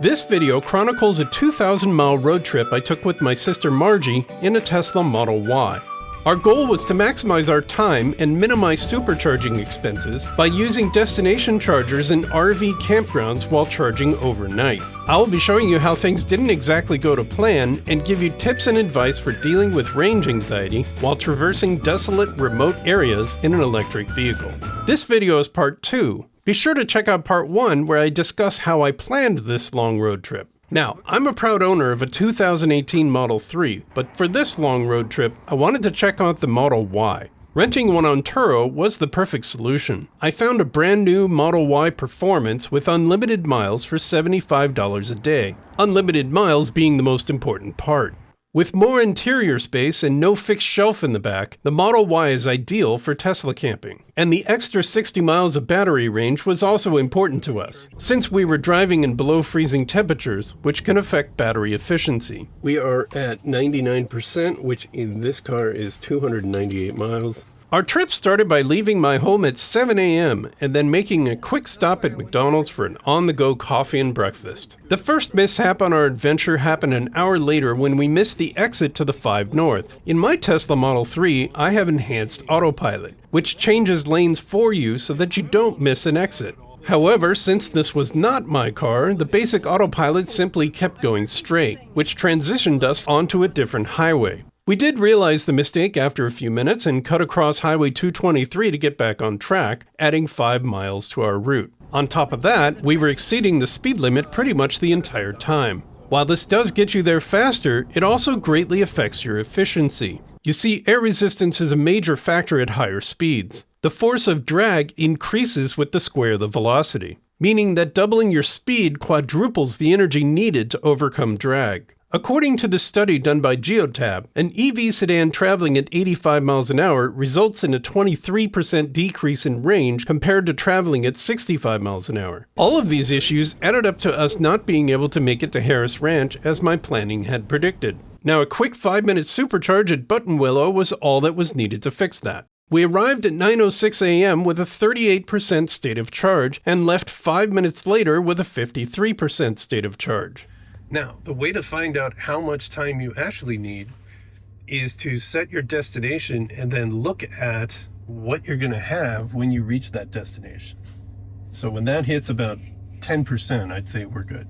This video chronicles a 2,000-mile road trip I took with my sister Margie in a Tesla Model Y. Our goal was to maximize our time and minimize supercharging expenses by using destination chargers in RV campgrounds while charging overnight. I'll be showing you how things didn't exactly go to plan and give you tips and advice for dealing with range anxiety while traversing desolate, remote areas in an electric vehicle. This video is part 2. Be sure to check out part 1 where I discuss how I planned this long road trip. Now, I'm a proud owner of a 2018 Model 3, but for this long road trip, I wanted to check out the Model Y. Renting one on Turo was the perfect solution. I found a brand new Model Y Performance with unlimited miles for $75 a day. Unlimited miles being the most important part. With more interior space and no fixed shelf in the back, the Model Y is ideal for Tesla camping. And the extra 60 miles of battery range was also important to us, since we were driving in below freezing temperatures, which can affect battery efficiency. We are at 99%, which in this car is 298 miles. Our trip started by leaving my home at 7 a.m. and then making a quick stop at McDonald's for an on-the-go coffee and breakfast. The first mishap on our adventure happened an hour later when we missed the exit to the 5 North. In my Tesla Model 3, I have enhanced autopilot, which changes lanes for you so that you don't miss an exit. However, since this was not my car, the basic autopilot simply kept going straight, which transitioned us onto a different highway. We did realize the mistake after a few minutes and cut across Highway 223 to get back on track, adding 5 miles to our route. On top of that, we were exceeding the speed limit pretty much the entire time. While this does get you there faster, it also greatly affects your efficiency. You see, air resistance is a major factor at higher speeds. The force of drag increases with the square of the velocity, meaning that doubling your speed quadruples the energy needed to overcome drag. According to the study done by Geotab, an EV sedan traveling at 85 miles an hour results in a 23% decrease in range compared to traveling at 65 miles an hour. All of these issues added up to us not being able to make it to Harris Ranch as my planning had predicted. Now, a quick 5-minute supercharge at Buttonwillow was all that was needed to fix that. We arrived at 9:06 a.m. with a 38% state of charge and left 5 minutes later with a 53% state of charge. Now, the way to find out how much time you actually need is to set your destination and then look at what you're going to have when you reach that destination. So when that hits about 10%, I'd say we're good.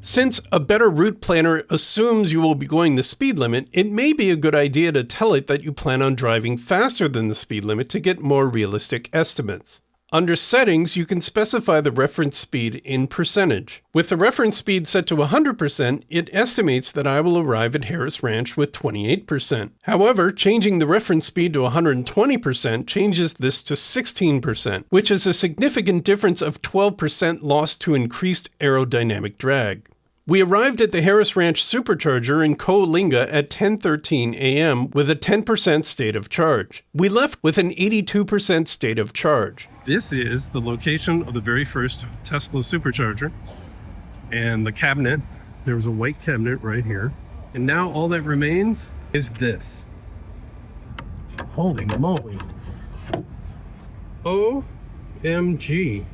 Since a better route planner assumes you will be going the speed limit, it may be a good idea to tell it that you plan on driving faster than the speed limit to get more realistic estimates. Under Settings, you can specify the reference speed in percentage. With the reference speed set to 100%, it estimates that I will arrive at Harris Ranch with 28%. However, changing the reference speed to 120% changes this to 16%, which is a significant difference of 12% lost to increased aerodynamic drag. We arrived at the Harris Ranch Supercharger in Coalinga at 10:13 a.m. with a 10% state of charge. We left with an 82% state of charge. This is the location of the very first Tesla Supercharger. And the cabinet, there was a white cabinet right here. And now all that remains is this. Holy moly. OMG.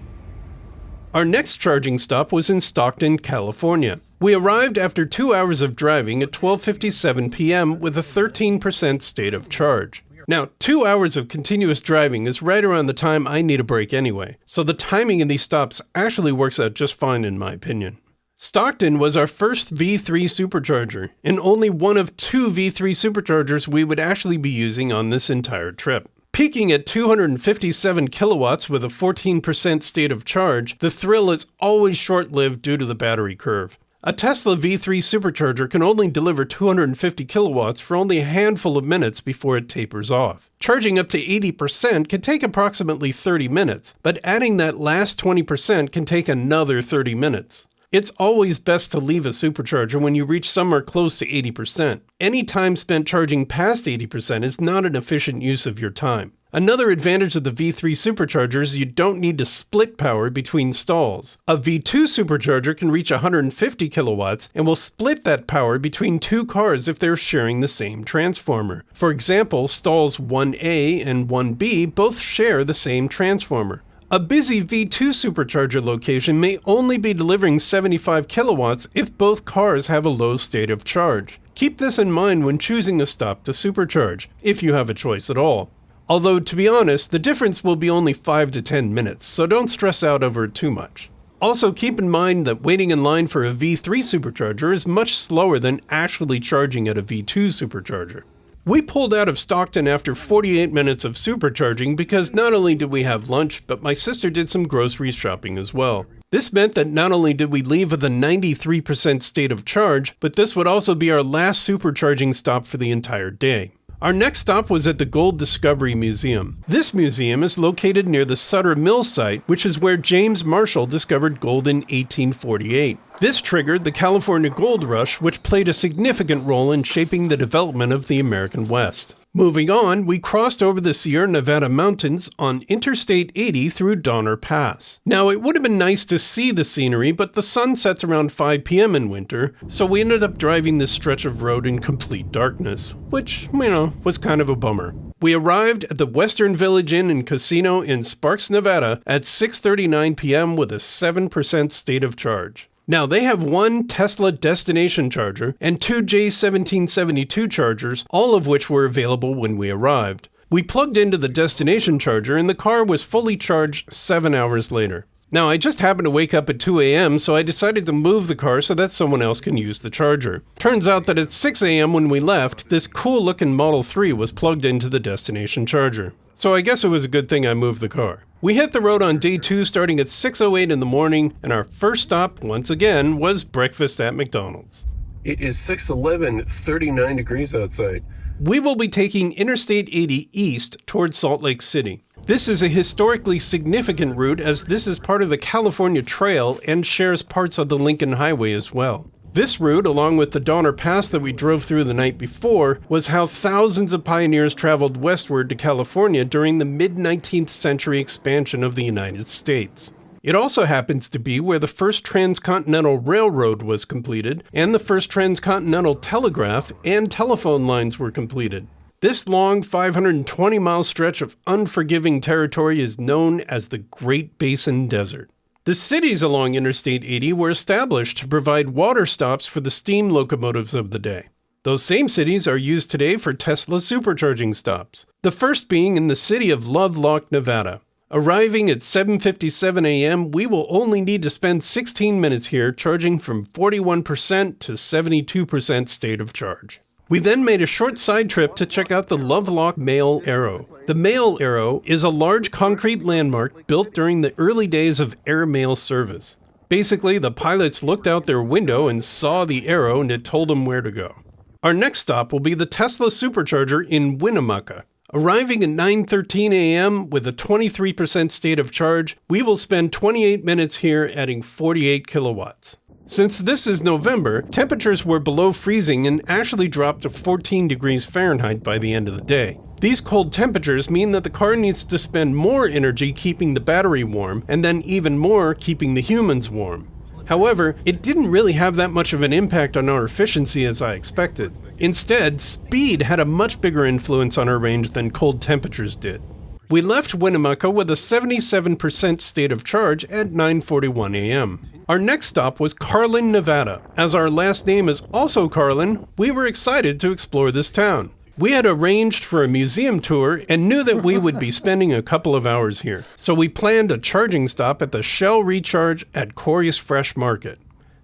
Our next charging stop was in Stockton, California. We arrived after 2 hours of driving at 12:57 p.m. with a 13% state of charge. Now, 2 hours of continuous driving is right around the time I need a break anyway, so the timing in these stops actually works out just fine in my opinion. Stockton was our first V3 supercharger, and only one of 2 V3 superchargers we would actually be using on this entire trip. Peaking at 257 kilowatts with a 14% state of charge, the thrill is always short-lived due to the battery curve. A Tesla V3 supercharger can only deliver 250 kilowatts for only a handful of minutes before it tapers off. Charging up to 80% can take approximately 30 minutes, but adding that last 20% can take another 30 minutes. It's always best to leave a supercharger when you reach somewhere close to 80%. Any time spent charging past 80% is not an efficient use of your time. Another advantage of the V3 supercharger is you don't need to split power between stalls. A V2 supercharger can reach 150 kilowatts and will split that power between 2 cars if they're sharing the same transformer. For example, stalls 1A and 1B both share the same transformer. A busy V2 supercharger location may only be delivering 75 kilowatts if both cars have a low state of charge. Keep this in mind when choosing a stop to supercharge, if you have a choice at all. Although, to be honest, the difference will be only 5 to 10 minutes, so don't stress out over it too much. Also, keep in mind that waiting in line for a V3 supercharger is much slower than actually charging at a V2 supercharger. We pulled out of Stockton after 48 minutes of supercharging because not only did we have lunch, but my sister did some grocery shopping as well. This meant that not only did we leave with a 93% state of charge, but this would also be our last supercharging stop for the entire day. Our next stop was at the Gold Discovery Museum. This museum is located near the Sutter Mill site, which is where James Marshall discovered gold in 1848. This triggered the California Gold Rush, which played a significant role in shaping the development of the American West. Moving on, we crossed over the Sierra Nevada mountains on Interstate 80 through Donner Pass. Now, it would have been nice to see the scenery, but the sun sets around 5 p.m. in winter, so we ended up driving this stretch of road in complete darkness, which, was kind of a bummer. We arrived at the Western Village Inn and Casino in Sparks, Nevada at 6:39 p.m. with a 7% state of charge. Now, they have one Tesla destination charger and two J1772 chargers, all of which were available when we arrived. We plugged into the destination charger and the car was fully charged 7 hours later. Now, I just happened to wake up at 2 a.m., so I decided to move the car so that someone else can use the charger. Turns out that at 6 a.m. when we left, this cool-looking Model 3 was plugged into the destination charger. So I guess it was a good thing I moved the car. We hit the road on day 2 starting at 6:08 in the morning, and our first stop, once again, was breakfast at McDonald's. It is 6:11, 39 degrees outside. We will be taking Interstate 80 east towards Salt Lake City. This is a historically significant route as this is part of the California Trail and shares parts of the Lincoln Highway as well. This route, along with the Donner Pass that we drove through the night before, was how thousands of pioneers traveled westward to California during the mid-19th century expansion of the United States. It also happens to be where the first Transcontinental Railroad was completed, and the first Transcontinental Telegraph and telephone lines were completed. This long 520-mile stretch of unforgiving territory is known as the Great Basin Desert. The cities along Interstate 80 were established to provide water stops for the steam locomotives of the day. Those same cities are used today for Tesla supercharging stops, the first being in the city of Lovelock, Nevada. Arriving at 7:57 a.m., we will only need to spend 16 minutes here charging from 41% to 72% state of charge. We then made a short side trip to check out the Lovelock Mail Arrow. The Mail Arrow is a large concrete landmark built during the early days of airmail service. Basically, the pilots looked out their window and saw the arrow and it told them where to go. Our next stop will be the Tesla Supercharger in Winnemucca. Arriving at 9:13 a.m. with a 23% state of charge, we will spend 28 minutes here adding 48 kilowatts. Since this is November, temperatures were below freezing and actually dropped to 14 degrees Fahrenheit by the end of the day. These cold temperatures mean that the car needs to spend more energy keeping the battery warm, and then even more keeping the humans warm. However, it didn't really have that much of an impact on our efficiency as I expected. Instead, speed had a much bigger influence on our range than cold temperatures did. We left Winnemucca with a 77% state of charge at 9:41 a.m. Our next stop was Carlin, Nevada. As our last name is also Carlin, we were excited to explore this town. We had arranged for a museum tour and knew that we would be spending a couple of hours here, so we planned a charging stop at the Shell Recharge at Corey's Fresh Market.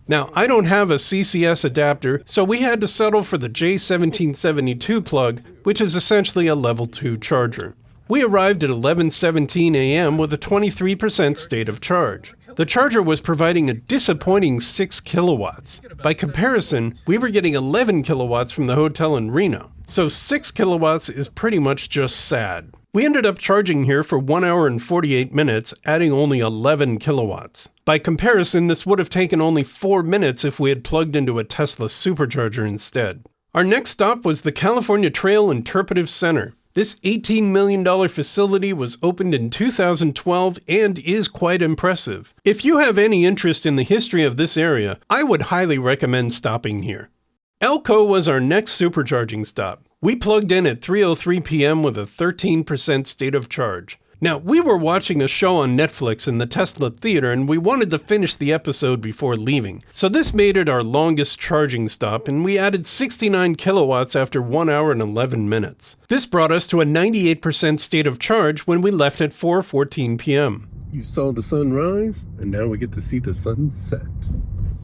Now, I don't have a CCS adapter, so we had to settle for the J1772 plug, which is essentially a level 2 charger. We arrived at 11:17 a.m. with a 23% state of charge. The charger was providing a disappointing 6 kilowatts. By comparison, we were getting 11 kilowatts from the hotel in Reno, so 6 kilowatts is pretty much just sad. We ended up charging here for 1 hour and 48 minutes, adding only 11 kilowatts. By comparison, this would have taken only 4 minutes if we had plugged into a Tesla supercharger instead. Our next stop was the California Trail Interpretive Center. This $18 million facility was opened in 2012 and is quite impressive. If you have any interest in the history of this area, I would highly recommend stopping here. Elko was our next supercharging stop. We plugged in at 3:03 p.m. with a 13% state of charge. Now, we were watching a show on Netflix in the Tesla theater and we wanted to finish the episode before leaving. So this made it our longest charging stop and we added 69 kilowatts after 1 hour and 11 minutes. This brought us to a 98% state of charge when we left at 4:14 p.m. You saw the sun rise and now we get to see the sun set.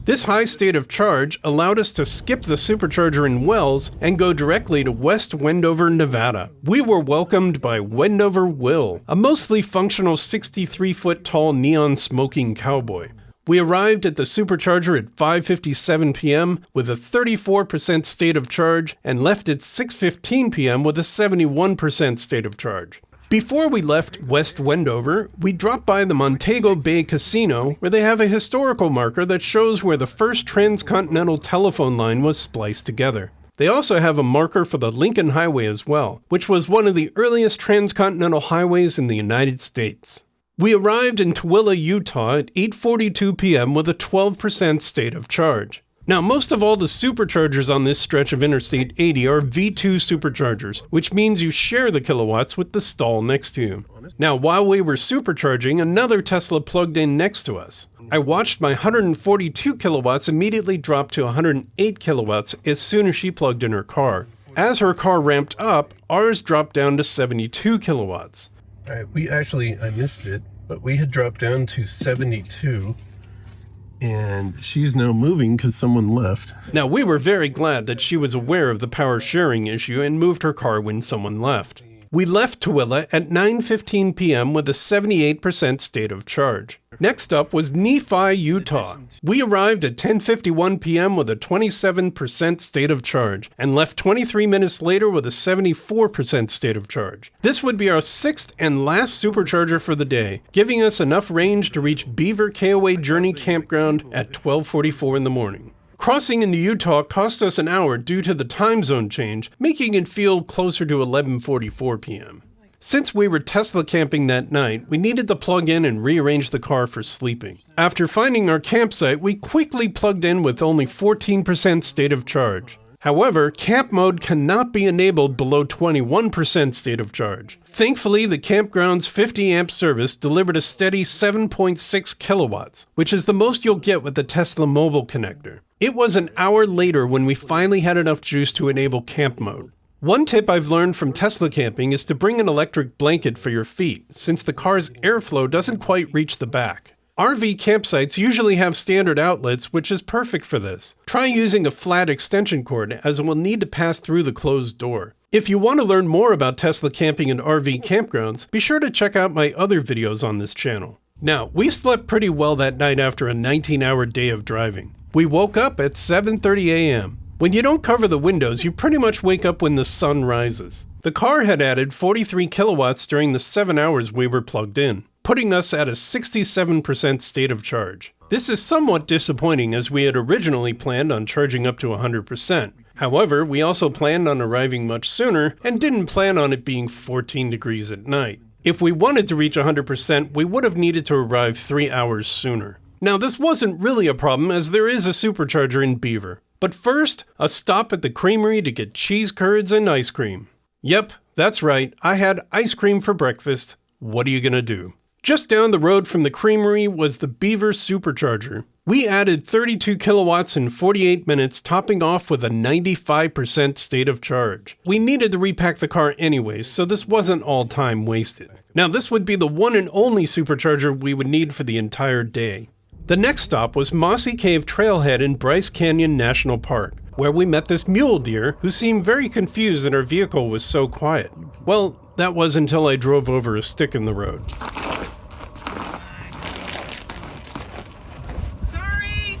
This high state of charge allowed us to skip the supercharger in Wells and go directly to West Wendover, Nevada. We were welcomed by Wendover Will, a mostly functional 63-foot tall neon smoking cowboy. We arrived at the supercharger at 5:57 p.m. with a 34% state of charge and left at 6:15 p.m. with a 71% state of charge. Before we left West Wendover, we dropped by the Montego Bay Casino, where they have a historical marker that shows where the first Transcontinental telephone line was spliced together. They also have a marker for the Lincoln Highway as well, which was one of the earliest transcontinental highways in the United States. We arrived in Tooele, Utah at 8:42 p.m. with a 12% state of charge. Now, most of all the superchargers on this stretch of Interstate 80 are V2 superchargers, which means you share the kilowatts with the stall next to you. Now, while we were supercharging, another Tesla plugged in next to us. I watched my 142 kilowatts immediately drop to 108 kilowatts as soon as she plugged in her car. As her car ramped up, ours dropped down to 72 kilowatts. All right, I missed it, but we had dropped down to 72. And she's now moving because someone left. Now, we were very glad that she was aware of the power sharing issue and moved her car when someone left. We left Tooele at 9:15 p.m. with a 78% state of charge. Next up was Nephi, Utah. We arrived at 10:51 p.m. with a 27% state of charge and left 23 minutes later with a 74% state of charge. This would be our sixth and last supercharger for the day, giving us enough range to reach Beaver KOA Journey Campground at 12:44 in the morning. Crossing into Utah cost us an hour due to the time zone change, making it feel closer to 11:44 p.m. Since we were Tesla camping that night, we needed to plug in and rearrange the car for sleeping. After finding our campsite, we quickly plugged in with only 14% state of charge. However, camp mode cannot be enabled below 21% state of charge. Thankfully, the campground's 50-amp service delivered a steady 7.6 kilowatts, which is the most you'll get with the Tesla mobile connector. It was an hour later when we finally had enough juice to enable camp mode. One tip I've learned from Tesla camping is to bring an electric blanket for your feet, since the car's airflow doesn't quite reach the back. RV campsites usually have standard outlets, which is perfect for this. Try using a flat extension cord, as it will need to pass through the closed door. If you want to learn more about Tesla camping and RV campgrounds, be sure to check out my other videos on this channel. Now, we slept pretty well that night after a 19-hour day of driving. We woke up at 7:30 a.m. When you don't cover the windows, you pretty much wake up when the sun rises. The car had added 43 kilowatts during the 7 hours we were plugged in, putting us at a 67% state of charge. This is somewhat disappointing as we had originally planned on charging up to 100%. However, we also planned on arriving much sooner and didn't plan on it being 14 degrees at night. If we wanted to reach 100%, we would have needed to arrive 3 hours sooner. Now, this wasn't really a problem as there is a supercharger in Beaver. But first, a stop at the Creamery to get cheese curds and ice cream. Yep, that's right, I had ice cream for breakfast. What are you gonna do? Just down the road from the Creamery was the Beaver Supercharger. We added 32 kilowatts in 48 minutes, topping off with a 95% state of charge. We needed to repack the car anyways, so this wasn't all time wasted. Now, this would be the one and only supercharger we would need for the entire day. The next stop was Mossy Cave Trailhead in Bryce Canyon National Park, where we met this mule deer who seemed very confused that our vehicle was so quiet. Well, that was until I drove over a stick in the road. Sorry!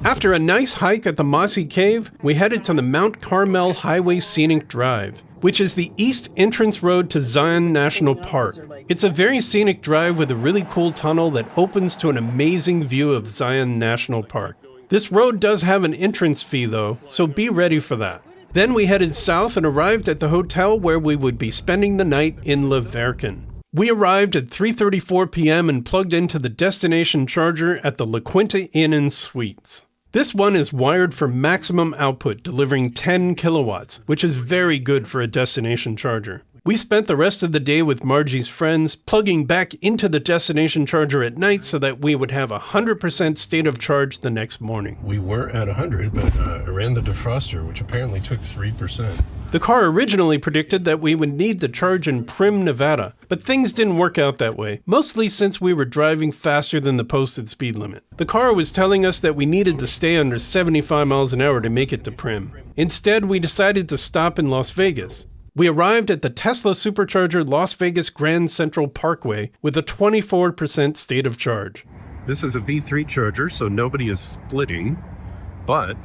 After a nice hike at the Mossy Cave, we headed to the Mount Carmel Highway Scenic Drive, which is the east entrance road to Zion National Park. It's a very scenic drive with a really cool tunnel that opens to an amazing view of Zion National Park. This road does have an entrance fee though, so be ready for that. Then we headed south and arrived at the hotel where we would be spending the night in Verkin. We arrived at 3:34 p.m. and plugged into the destination charger at the Quinta Inn and Suites. This one is wired for maximum output, delivering 10 kilowatts, which is very good for a destination charger. We spent the rest of the day with Margie's friends, plugging back into the destination charger at night so that we would have 100% state of charge the next morning. We were at 100, but I ran the defroster, which apparently took 3%. The car originally predicted that we would need to charge in Prim, Nevada, but things didn't work out that way, mostly since we were driving faster than the posted speed limit. The car was telling us that we needed to stay under 75 miles an hour to make it to Prim. Instead, we decided to stop in Las Vegas. We arrived at the Tesla Supercharger Las Vegas Grand Central Parkway with a 24% state of charge. This is a V3 charger, so nobody is splitting, but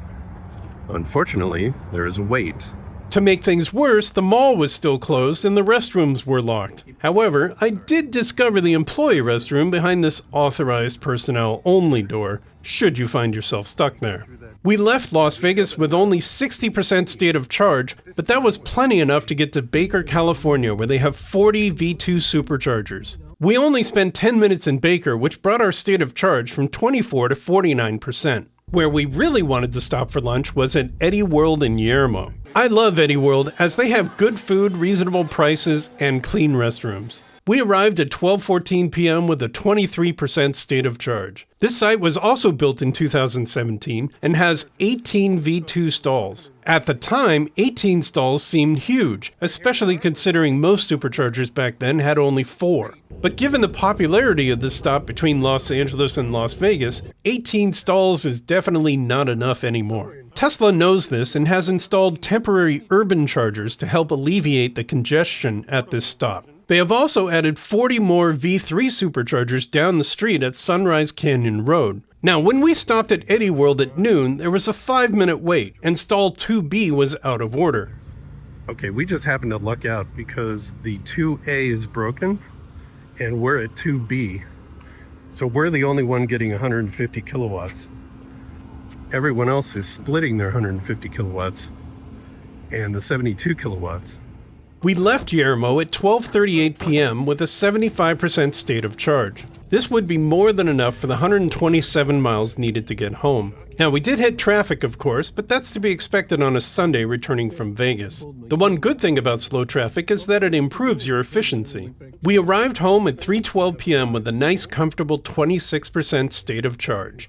unfortunately, there is a wait. To make things worse, the mall was still closed and the restrooms were locked. However, I did discover the employee restroom behind this authorized personnel only door, should you find yourself stuck there. We left Las Vegas with only 60% state of charge, but that was plenty enough to get to Baker, California, where they have 40 V2 superchargers. We only spent 10 minutes in Baker, which brought our state of charge from 24 to 49%. Where we really wanted to stop for lunch was at EddieWorld in Yermo. I love EddieWorld as they have good food, reasonable prices, and clean restrooms. We arrived at 12:14 p.m. with a 23% state of charge. This site was also built in 2017 and has 18 V2 stalls. At the time, 18 stalls seemed huge, especially considering most superchargers back then had only 4. But given the popularity of this stop between Los Angeles and Las Vegas, 18 stalls is definitely not enough anymore. Tesla knows this and has installed temporary urban chargers to help alleviate the congestion at this stop. They have also added 40 more V3 superchargers down the street at Sunrise Canyon Road. Now, when we stopped at EddieWorld at noon, there was a 5-minute wait, and stall 2B was out of order. Okay, we just happened to luck out because the 2A is broken, and we're at 2B. So we're the only one getting 150 kilowatts. Everyone else is splitting their 150 kilowatts and the 72 kilowatts. We left Yermo at 12:38 p.m. with a 75% state of charge. This would be more than enough for the 127 miles needed to get home. Now, we did hit traffic, of course, but that's to be expected on a Sunday returning from Vegas. The one good thing about slow traffic is that it improves your efficiency. We arrived home at 3:12 p.m. with a nice, comfortable 26% state of charge.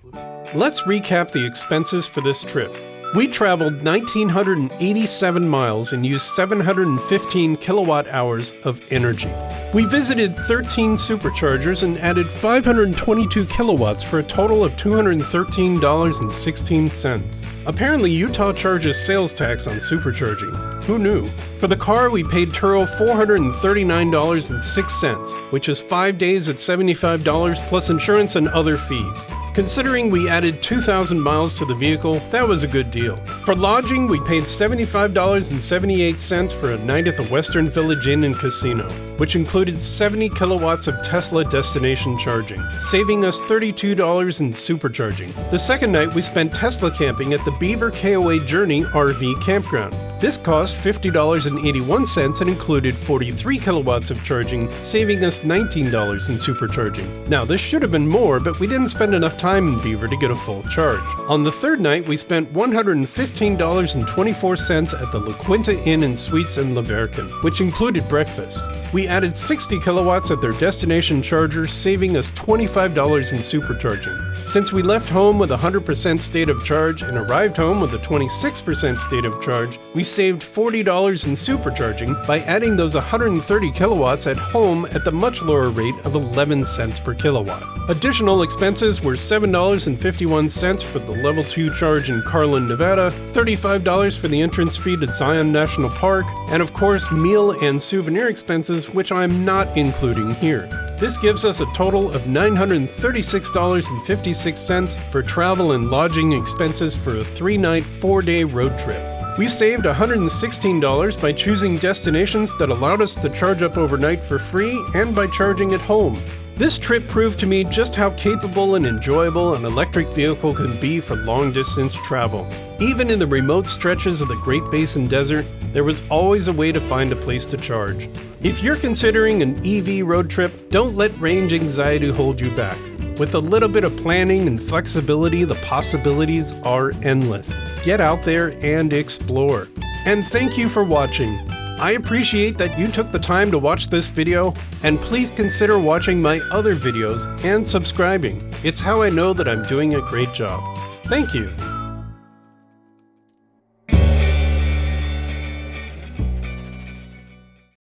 Let's recap the expenses for this trip. We traveled 1,987 miles and used 715 kilowatt hours of energy. We visited 13 superchargers and added 522 kilowatts for a total of $213.16. Apparently, Utah charges sales tax on supercharging. Who knew? For the car, we paid Turo $439.06, which is 5 days at $75 plus insurance and other fees. Considering we added 2,000 miles to the vehicle, that was a good deal. For lodging, we paid $75.78 for a night at the Western Village Inn and Casino, which included 70 kilowatts of Tesla destination charging, saving us $32 in supercharging. The second night, we spent Tesla camping at the Beaver KOA Journey RV Campground. This cost $50.81 and included 43 kilowatts of charging, saving us $19 in supercharging. Now, this should have been more, but we didn't spend enough time in Beaver to get a full charge. On the third night, we spent $115.24 at the Quinta Inn and Suites in Verkin, which included breakfast. We added 60 kilowatts at their destination charger, saving us $25 in supercharging. Since we left home with 100% state of charge and arrived home with a 26% state of charge, we saved $40 in supercharging by adding those 130 kilowatts at home at the much lower rate of 11 cents per kilowatt. Additional expenses were $7.51 for the level 2 charge in Carlin, Nevada, $35 for the entrance fee to Zion National Park, and of course meal and souvenir expenses, which I'm not including here. This gives us a total of $936.56 for travel and lodging expenses for a 3-night, 4-day road trip. We saved $116 by choosing destinations that allowed us to charge up overnight for free and by charging at home. This trip proved to me just how capable and enjoyable an electric vehicle can be for long-distance travel. Even in the remote stretches of the Great Basin Desert, there was always a way to find a place to charge. If you're considering an EV road trip, don't let range anxiety hold you back. With a little bit of planning and flexibility, the possibilities are endless. Get out there and explore. And thank you for watching. I appreciate that you took the time to watch this video, and please consider watching my other videos and subscribing. It's how I know that I'm doing a great job. Thank you.